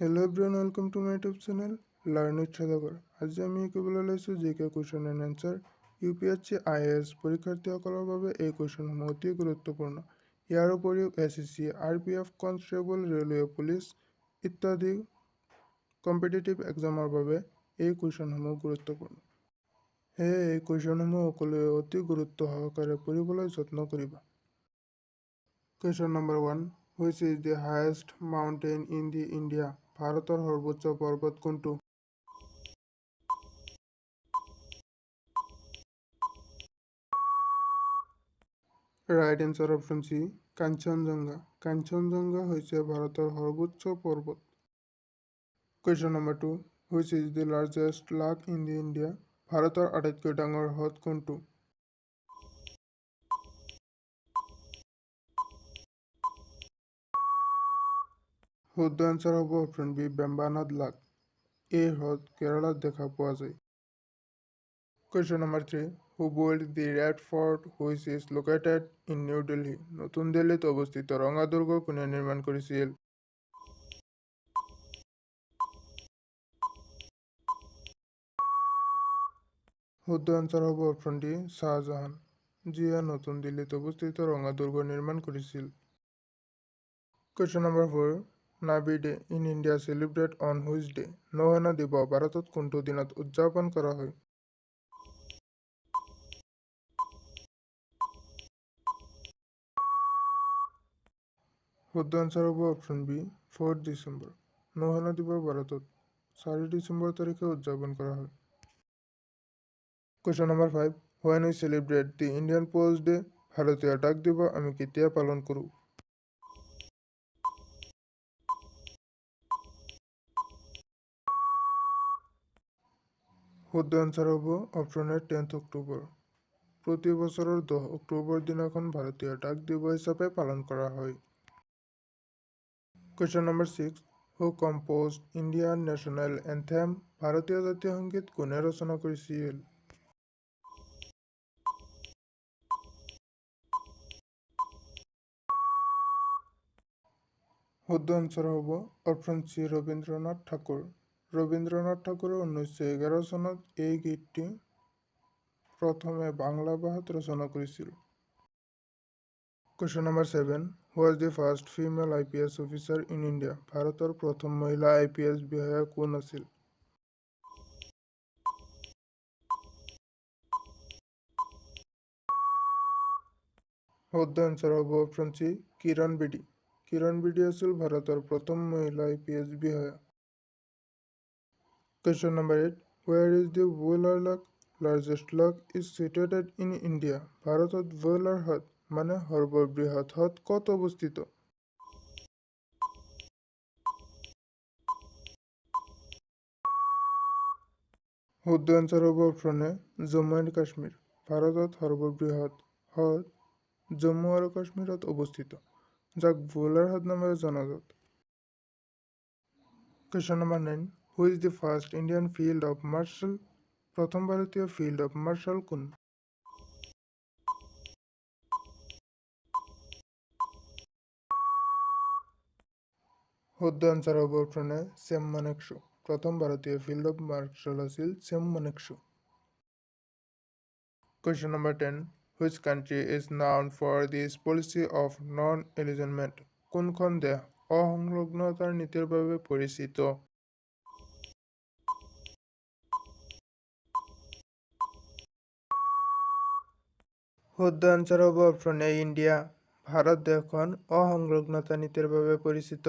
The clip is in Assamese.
Hello everyone, welcome to my YouTube channel Learn with Sadagar. আজি আমি শিকিবলৈ লৈছোঁ জিকে question and answer UPSC IAS পৰীক্ষাৰ্থীসকলৰ বাবে এই কুৱেশ্যনসমূহ অতি গুৰুত্বপূৰ্ণ। ইয়াৰ উপৰিও SSC, RPF, constable, railway, police ইত্যাদি কম্পিটিটিভ এক্সামৰ বাবে এই কুৱেশ্যনসমূহ গুৰুত্বপূৰ্ণ। সেয়ে এই কুৱেশ্যনসমূহ সকলোৱে অতি গুৰুত্ব সহকাৰে পঢ়িবলৈ যত্ন কৰিবা। Question number 1. Which is the highest mountain in the India? ভাৰতৰ সৰ্বোচ্চ পৰ্বত কোনটো? Right answer option C. Kanchenjunga. Kanchenjunga হৈছে ভাৰতৰ সৰ্বোচ্চ পৰ্বত। Question number 2. Which is the largest lake in the India? ভাৰতৰ আটাইতকৈ ডাঙৰ হ্ৰদ কোনটো? শুদ্ধ আনসাৰ হ'ব অপশ্যন বি, বেম্বানাদ লাক। এই হ্ৰদ কেৰালাত দেখা পোৱা যায়। Question number 3. Who built the Red Fort which is located in New Delhi? নতুন দিল্লীত অৱস্থিত ৰঙা দুৰ্গ কোনে নিৰ্মাণ কৰিছিল? শুদ্ধ আনসাৰ হ'ব অপশ্যন ডি, শাহজাহান, যিয়ে নতুন দিল্লীত অৱস্থিত ৰঙা দুৰ্গ নিৰ্মাণ কৰিছিল। Question number 4. Navy Day in India celebrate on which day? নৌসেনা দিৱস ভাৰতত কোনটো দিনত উদযাপন কৰা হয়? শুদ্ধ আনসাৰ হ'ব অপশ্যন বি, 4 ডিচেম্বৰ। নৌসেনা দিৱস ভাৰতত 4 ডিচেম্বৰ তাৰিখে উদযাপন কৰা হয়। Question number 5. When we celebrate the Indian Post Day? ভাৰতীয় ডাক দিৱস আমি কেতিয়া পালন কৰোঁ? শুদ্ধ আনসাৰ হ'ব অপশ্যন এ, 10 অক্টোবৰ। প্ৰতি বছৰৰ 10 অক্টোবৰ দিনাখন ভাৰতীয় ডাক দিৱস হিচাপে পালন কৰা হয়। Question number 6. Who composed Indian National Anthem? ভাৰতীয় জাতীয় সংগীত কোনে ৰচনা কৰিছিল? শুদ্ধ আনসাৰ হ'ব অপশ্যন চি, ৰবীন্দ্ৰনাথ ঠাকুৰ। ৰবীন্দ্ৰনাথ ঠাকুৰে 1911 চনত এই গীতটি প্ৰথমে বাংলা ভাষাত ৰচনা কৰিছিল। Question number 7. Who was the first female IPS officer in India? ভাৰতৰ প্ৰথম মহিলা IPS বিষয়া কোন আছিল? শুদ্ধ আনসাৰ হ'ব অপশ্যন চি, কিৰণ বেদী। কিৰণ বেদী আছিল ভাৰতৰ প্ৰথম মহিলা IPS বিষয়া। Question number 8. Where is the Vular Lake? Largest lake is situated in India. ভাৰতত ভোলাৰ হ্ৰদ মানে সৰ্ববৃহৎ হ্ৰদ ক'ত অৱস্থিত? শুদ্ধ আনসাৰ হ'ব option A, Jammu and Kashmir. ভাৰতত সৰ্ববৃহৎ হ্ৰদ জম্মু আৰু কাশ্মীৰত অৱস্থিত, যাক ভোলাৰ হ্ৰদ নামেৰে জনাজাত। Question number 9. Who is the first Indian field of marshal? প্ৰথম ভাৰতীয় ফিল্ড অফ মাৰ্শাল কোন? শুদ্ধ আনসাৰ হ'ব অপশ্যন এ, ছেম মানেকশ্ব। প্ৰথম ভাৰতীয় ফিল্ড অফ মাৰ্শাল আছিল same মানেকশ্ব। Question number 10. Which country is known for this policy of non-alignment? কোনখন দেশ অসংলগ্নতাৰ নীতিৰ বাবে পৰিচিত? শুদ্ধ আনসাৰ হ'ব অপশ্যন এ, ইণ্ডিয়া। ভাৰত দেশখন অসংলগ্নতা নীতিৰ বাবে পৰিচিত।